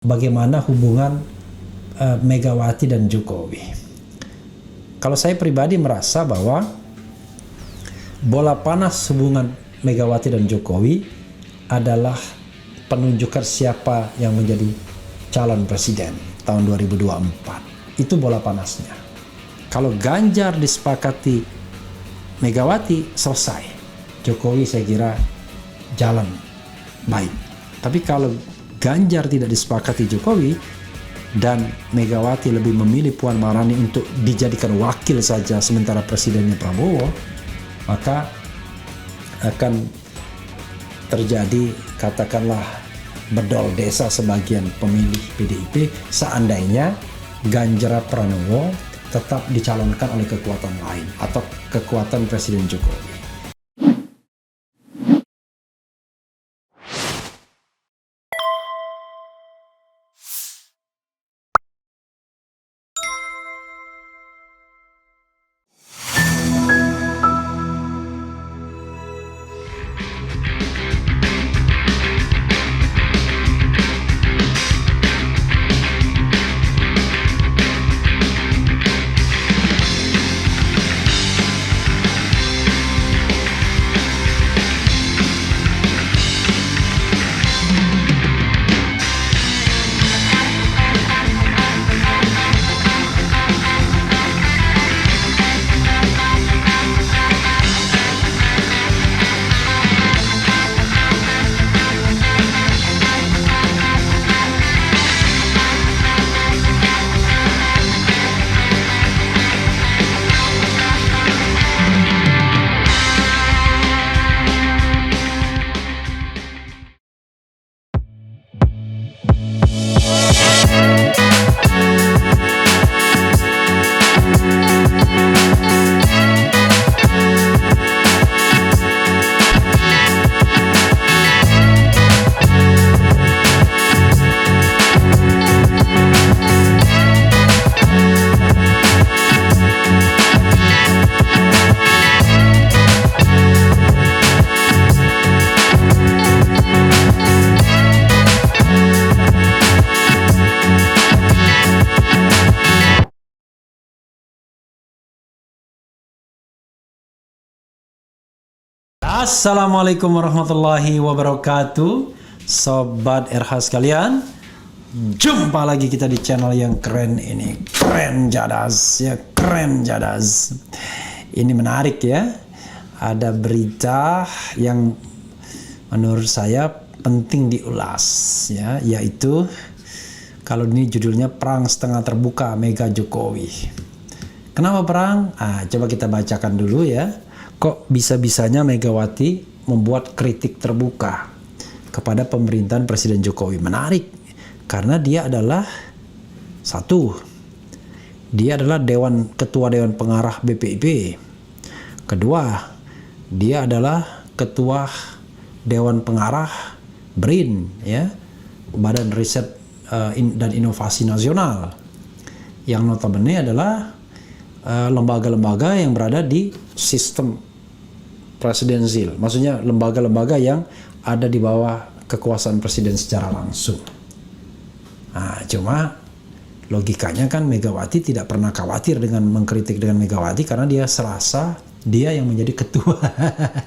bagaimana hubungan Megawati dan Jokowi. Kalau saya pribadi merasa bahwa bola panas hubungan Megawati dan Jokowi adalah penunjukan siapa yang menjadi calon presiden tahun 2024. Itu bola panasnya. Kalau Ganjar disepakati Megawati, selesai. Jokowi saya kira jalan baik. Tapi kalau Ganjar tidak disepakati Jokowi dan Megawati lebih memilih Puan Maharani untuk dijadikan wakil saja sementara presidennya Prabowo, maka akan terjadi katakanlah bedol desa sebagian pemilih PDIP seandainya Ganjar Pranowo tetap dicalonkan oleh kekuatan lain atau kekuatan Presiden Jokowi. Assalamualaikum warahmatullahi wabarakatuh, Sobat RH sekalian. Jumpa lagi kita di channel yang keren ini. Keren jadas ya, keren jadas. Ini menarik ya. Ada berita yang menurut saya penting diulas ya, yaitu kalau ini judulnya Perang Setengah Terbuka Mega Jokowi. Kenapa perang? Coba kita bacakan dulu ya. Kok bisa-bisanya Megawati membuat kritik terbuka kepada pemerintahan Presiden Jokowi? Menarik, karena dia adalah dia adalah ketua Dewan Pengarah BPIP. Kedua, dia adalah ketua Dewan Pengarah BRIN, ya, Badan Riset dan Inovasi Nasional, yang notabene adalah lembaga-lembaga yang berada di sistem presidensil, maksudnya lembaga-lembaga yang ada di bawah kekuasaan presiden secara langsung. Cuma logikanya kan Megawati tidak pernah khawatir dengan mengkritik dengan Megawati karena dia serasa dia yang menjadi ketua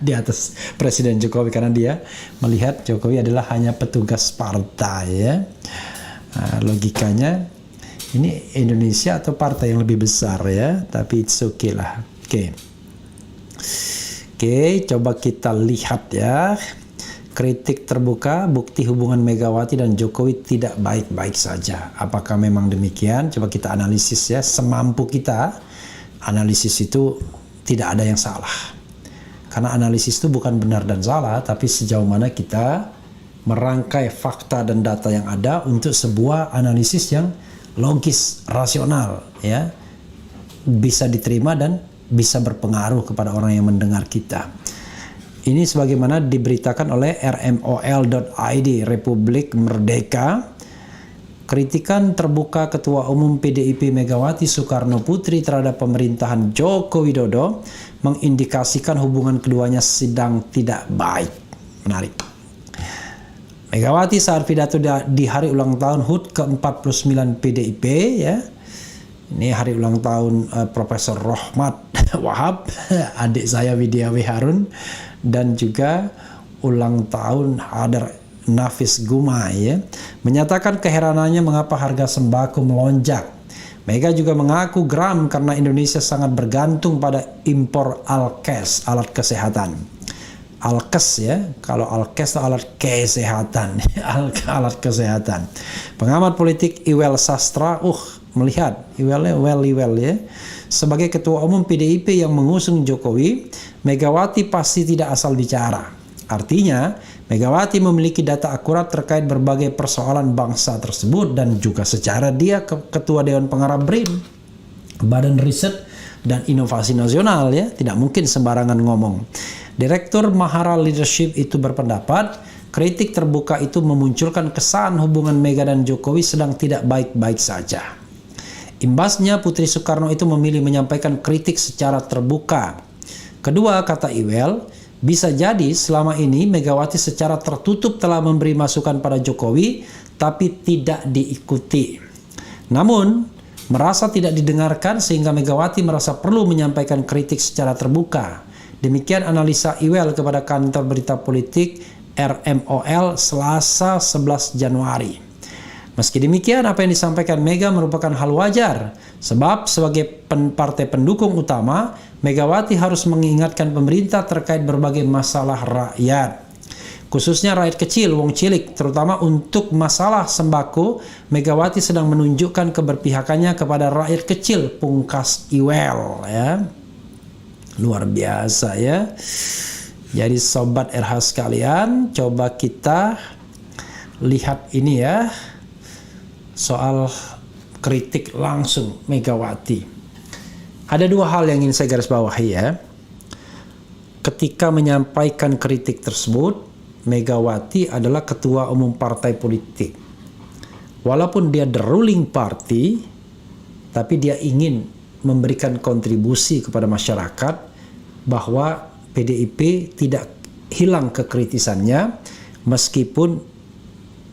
di atas Presiden Jokowi, karena dia melihat Jokowi adalah hanya petugas partai ya. Logikanya ini Indonesia atau partai yang lebih besar ya, tapi it's okay lah. Oke, coba kita lihat ya. Kritik terbuka, bukti hubungan Megawati dan Jokowi tidak baik-baik saja. Apakah memang demikian? Coba kita analisis ya, semampu kita. Analisis itu tidak ada yang salah. Karena analisis itu bukan benar dan salah, tapi sejauh mana kita merangkai fakta dan data yang ada untuk sebuah analisis yang logis, rasional ya. Bisa diterima dan bisa berpengaruh kepada orang yang mendengar kita. Ini sebagaimana diberitakan oleh rmol.id, Republik Merdeka. Kritikan terbuka Ketua Umum PDIP Megawati Soekarno Putri terhadap pemerintahan Joko Widodo mengindikasikan hubungan keduanya sedang tidak baik. Menarik. Megawati saat pidato di hari ulang tahun HUT ke-49 PDIP ya. Ini hari ulang tahun Profesor Rohmat Wahab, adik saya Widya W. Harun, dan juga ulang tahun Hadar Nafis Gumai ya, menyatakan keheranannya mengapa harga sembako melonjak. Mega juga mengaku geram karena Indonesia sangat bergantung pada impor alkes, alat kesehatan. Alkes ya, kalau alkes itu alat kesehatan, alat kesehatan. Pengamat politik Iwel Sastra melihat Iwel ya, sebagai ketua umum PDIP yang mengusung Jokowi, Megawati pasti tidak asal bicara. Artinya Megawati memiliki data akurat terkait berbagai persoalan bangsa tersebut, dan juga secara dia ketua Dewan Pengarah BRIN, Badan Riset dan Inovasi Nasional ya, tidak mungkin sembarangan ngomong. Direktur Mahara Leadership itu berpendapat kritik terbuka itu memunculkan kesan hubungan Mega dan Jokowi sedang tidak baik-baik saja. Imbasnya Putri Soekarno itu memilih menyampaikan kritik secara terbuka. Kedua, kata Iwel, bisa jadi selama ini Megawati secara tertutup telah memberi masukan pada Jokowi tapi tidak diikuti. Namun, merasa tidak didengarkan sehingga Megawati merasa perlu menyampaikan kritik secara terbuka. Demikian analisa Iwel kepada kantor berita politik RMOL Selasa 11 Januari. Meski demikian, apa yang disampaikan Mega merupakan hal wajar, sebab sebagai partai pendukung utama, Megawati harus mengingatkan pemerintah terkait berbagai masalah rakyat. Khususnya rakyat kecil, wong cilik, terutama untuk masalah sembako, Megawati sedang menunjukkan keberpihakannya kepada rakyat kecil, pungkas Iwel ya. Luar biasa ya. Jadi sobat RH sekalian, coba kita lihat ini ya, soal kritik langsung Megawati. Ada dua hal yang ingin saya garis bawahi ya. Ketika menyampaikan kritik tersebut, Megawati adalah ketua umum partai politik. Walaupun dia the ruling party, tapi dia ingin memberikan kontribusi kepada masyarakat bahwa PDIP tidak hilang kekritisannya meskipun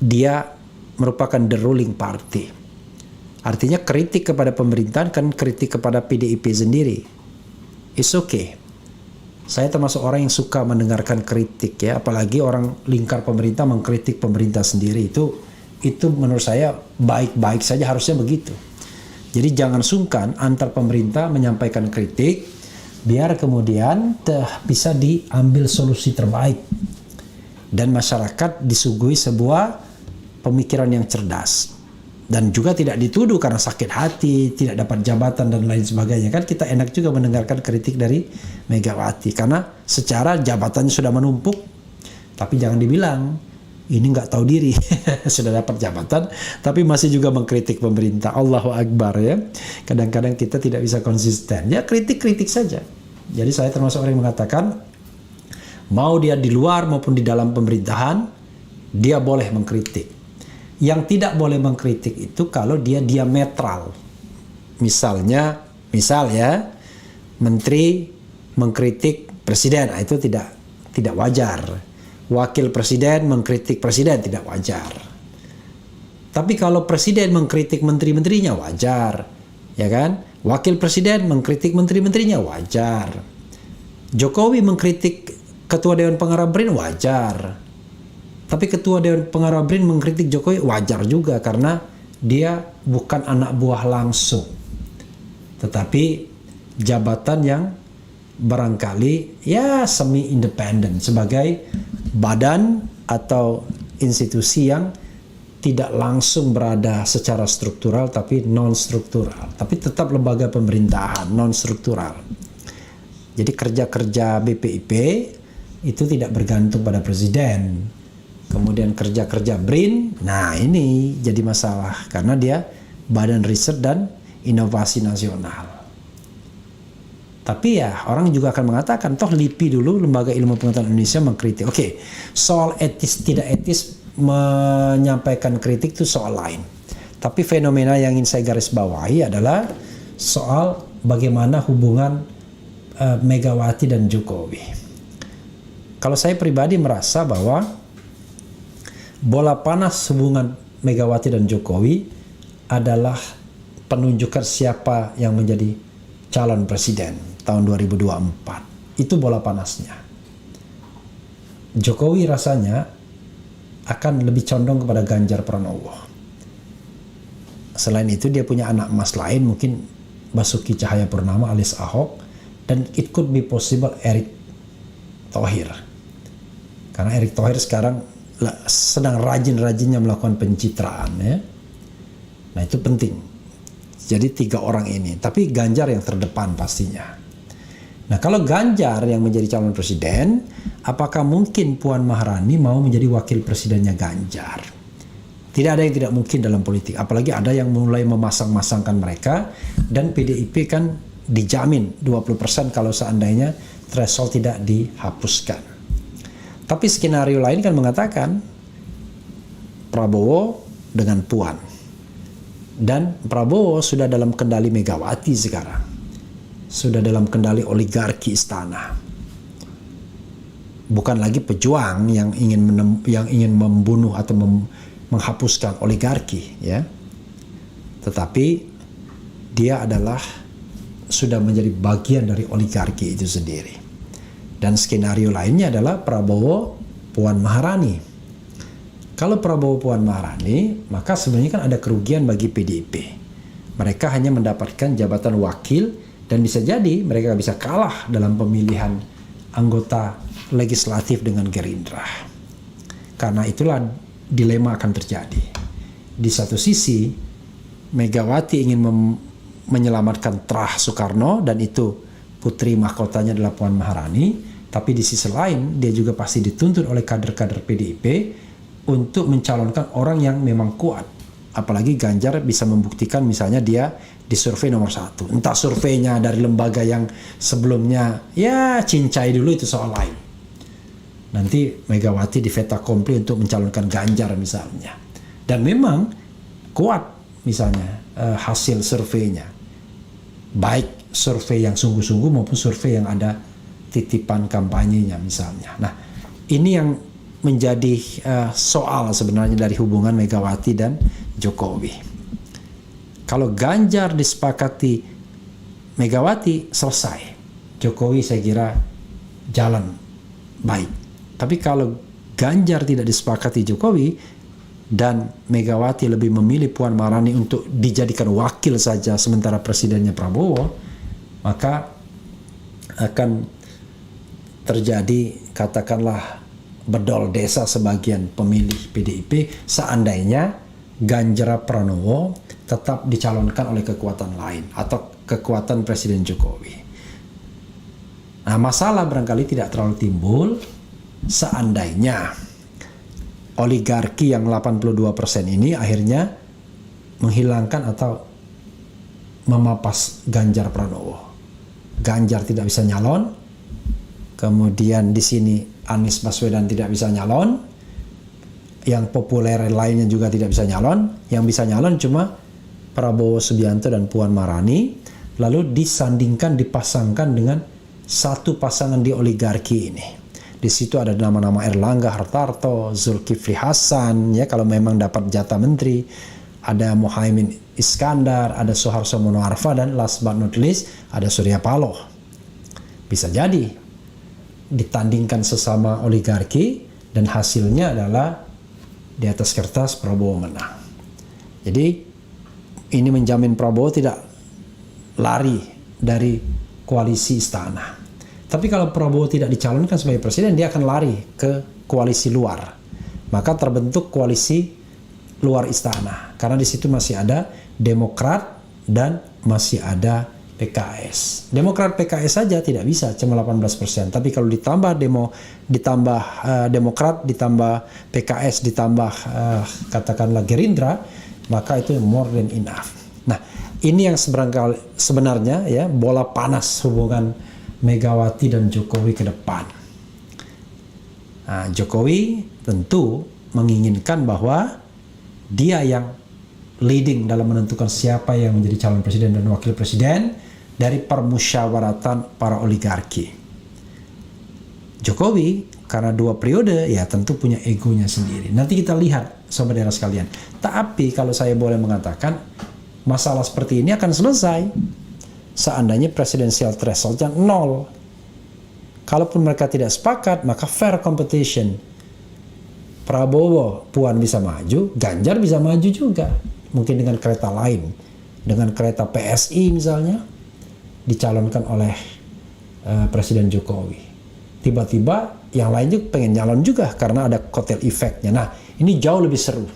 dia merupakan the ruling party. Artinya kritik kepada pemerintahan kan kritik kepada PDIP sendiri. It's okay. Saya termasuk orang yang suka mendengarkan kritik ya, apalagi orang lingkar pemerintah mengkritik pemerintah sendiri, itu menurut saya baik-baik saja, harusnya begitu. Jadi jangan sungkan antar pemerintah menyampaikan kritik, biar kemudian bisa diambil solusi terbaik dan masyarakat disuguhi sebuah pemikiran yang cerdas, dan juga tidak dituduh karena sakit hati, tidak dapat jabatan dan lain sebagainya. Kan kita enak juga mendengarkan kritik dari Megawati karena secara jabatannya sudah menumpuk, tapi jangan dibilang ini nggak tahu diri sudah dapat jabatan tapi masih juga mengkritik pemerintah. Allahu Akbar ya. Kadang-kadang kita tidak bisa konsisten ya, kritik-kritik saja. Jadi saya termasuk orang yang mengatakan mau dia di luar maupun di dalam pemerintahan dia boleh mengkritik. Yang tidak boleh mengkritik itu kalau dia diametral. Misal ya, menteri mengkritik presiden, itu tidak wajar. Wakil presiden mengkritik presiden tidak wajar. Tapi kalau presiden mengkritik menteri-menterinya wajar, ya kan? Wakil presiden mengkritik menteri-menterinya wajar. Jokowi mengkritik ketua Dewan Pengarah BRIN wajar. Tapi ketua Dewan Pengarah BRIN mengkritik Jokowi wajar juga karena dia bukan anak buah langsung, tetapi jabatan yang barangkali ya semi independen sebagai badan atau institusi yang tidak langsung berada secara struktural tapi non struktural, tapi tetap lembaga pemerintahan non struktural. Jadi kerja-kerja BPIP itu tidak bergantung pada presiden. Kemudian kerja-kerja BRIN, nah ini jadi masalah karena dia Badan Riset dan Inovasi Nasional. Tapi ya orang juga akan mengatakan toh LIPI dulu, Lembaga Ilmu Pengetahuan Indonesia, mengkritik. Oke, soal etis tidak etis menyampaikan kritik itu soal lain. Tapi fenomena yang ingin saya garis bawahi adalah soal bagaimana hubungan Megawati dan Jokowi. Kalau saya pribadi merasa bahwa bola panas hubungan Megawati dan Jokowi adalah penunjukan siapa yang menjadi calon presiden tahun 2024. Itu bola panasnya. Jokowi rasanya akan lebih condong kepada Ganjar Pranowo. Selain itu dia punya anak emas lain, mungkin Basuki Cahayapurnama alias Ahok, dan it could be possible Erick Thohir. Karena Erick Thohir sekarang sedang rajin-rajinnya melakukan pencitraan, ya. Nah, itu penting. Jadi 3 orang ini, tapi Ganjar yang terdepan pastinya. Nah, kalau Ganjar yang menjadi calon presiden, apakah mungkin Puan Maharani mau menjadi wakil presidennya Ganjar? Tidak ada yang tidak mungkin dalam politik, apalagi ada yang mulai memasang-masangkan mereka, dan PDIP kan dijamin 20% kalau seandainya threshold tidak dihapuskan. Tapi skenario lain kan mengatakan Prabowo dengan Puan. Dan Prabowo sudah dalam kendali Megawati sekarang. Sudah dalam kendali oligarki istana. Bukan lagi pejuang yang ingin membunuh atau menghapuskan oligarki, ya. Tetapi dia adalah sudah menjadi bagian dari oligarki itu sendiri. Dan skenario lainnya adalah Prabowo Puan Maharani. Kalau Prabowo Puan Maharani, maka sebenarnya kan ada kerugian bagi PDIP. Mereka hanya mendapatkan jabatan wakil, dan bisa jadi mereka bisa kalah dalam pemilihan anggota legislatif dengan Gerindra. Karena itulah dilema akan terjadi. Di satu sisi, Megawati ingin menyelamatkan Trah Soekarno, dan itu putri mahkotanya adalah Puan Maharani. Tapi di sisi lain, dia juga pasti dituntut oleh kader-kader PDIP untuk mencalonkan orang yang memang kuat. Apalagi Ganjar bisa membuktikan misalnya dia di survei nomor 1. Entah surveinya dari lembaga yang sebelumnya ya cincai dulu, itu soal lain. Nanti Megawati di fait accompli untuk mencalonkan Ganjar misalnya. Dan memang kuat misalnya hasil surveinya. Baik survei yang sungguh-sungguh maupun survei yang ada titipan kampanyenya misalnya. Nah, ini yang menjadi soal sebenarnya dari hubungan Megawati dan Jokowi. Kalau Ganjar disepakati Megawati, selesai. Jokowi saya kira jalan baik. Tapi kalau Ganjar tidak disepakati Jokowi dan Megawati lebih memilih Puan Maharani untuk dijadikan wakil saja sementara presidennya Prabowo, maka akan terjadi katakanlah bedol desa sebagian pemilih PDIP seandainya Ganjar Pranowo tetap dicalonkan oleh kekuatan lain atau kekuatan Presiden Jokowi. Nah, masalah barangkali tidak terlalu timbul seandainya oligarki yang 82% ini akhirnya menghilangkan atau memapas Ganjar Pranowo. Ganjar tidak bisa nyalon, kemudian di sini Anies Baswedan tidak bisa nyalon, yang populer lainnya juga tidak bisa nyalon, yang bisa nyalon cuma Prabowo Subianto dan Puan Maharani, lalu disandingkan, dipasangkan dengan satu pasangan di oligarki ini. Di situ ada nama-nama Erlangga Hartarto, Zulkifli Hasan, ya kalau memang dapat jatah menteri, ada Muhaimin Iskandar, ada Soeharto Monoarfa, dan last but not least ada Surya Paloh. Bisa jadi ditandingkan sesama oligarki dan hasilnya adalah di atas kertas Prabowo menang. Jadi ini menjamin Prabowo tidak lari dari koalisi istana. Tapi kalau Prabowo tidak dicalonkan sebagai presiden, dia akan lari ke koalisi luar. Maka terbentuk koalisi luar istana. Karena di situ masih ada Demokrat dan masih ada PKS. Demokrat PKS saja tidak bisa, cuma 18%. Tapi kalau ditambah Demokrat, ditambah PKS, ditambah katakanlah Gerindra, maka itu more than enough. Nah, ini yang sebenarnya ya bola panas hubungan Megawati dan Jokowi ke depan. Nah, Jokowi tentu menginginkan bahwa dia yang leading dalam menentukan siapa yang menjadi calon presiden dan wakil presiden dari permusyawaratan para oligarki. Jokowi Karena 2 periode ya tentu punya egonya sendiri. Nanti kita lihat sobat daerah sekalian. Tapi kalau saya boleh mengatakan, masalah seperti ini akan selesai seandainya presidensial thresholdnya 0. Kalaupun mereka tidak sepakat, maka fair competition. Prabowo, Puan bisa maju, Ganjar bisa maju juga. Mungkin dengan kereta lain. Dengan kereta PSI misalnya, dicalonkan oleh Presiden Jokowi. Tiba-tiba yang lain juga pengen nyalon juga karena ada kotel efeknya. Nah, ini jauh lebih seru.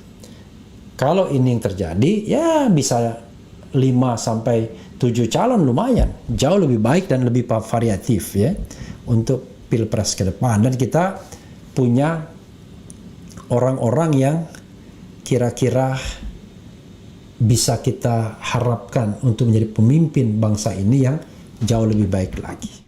Kalau ini yang terjadi, ya bisa 5 sampai 7 calon lumayan. Jauh lebih baik dan lebih variatif ya untuk Pilpres ke depan. Dan kita punya orang-orang yang kira-kira bisa kita harapkan untuk menjadi pemimpin bangsa ini yang jauh lebih baik lagi.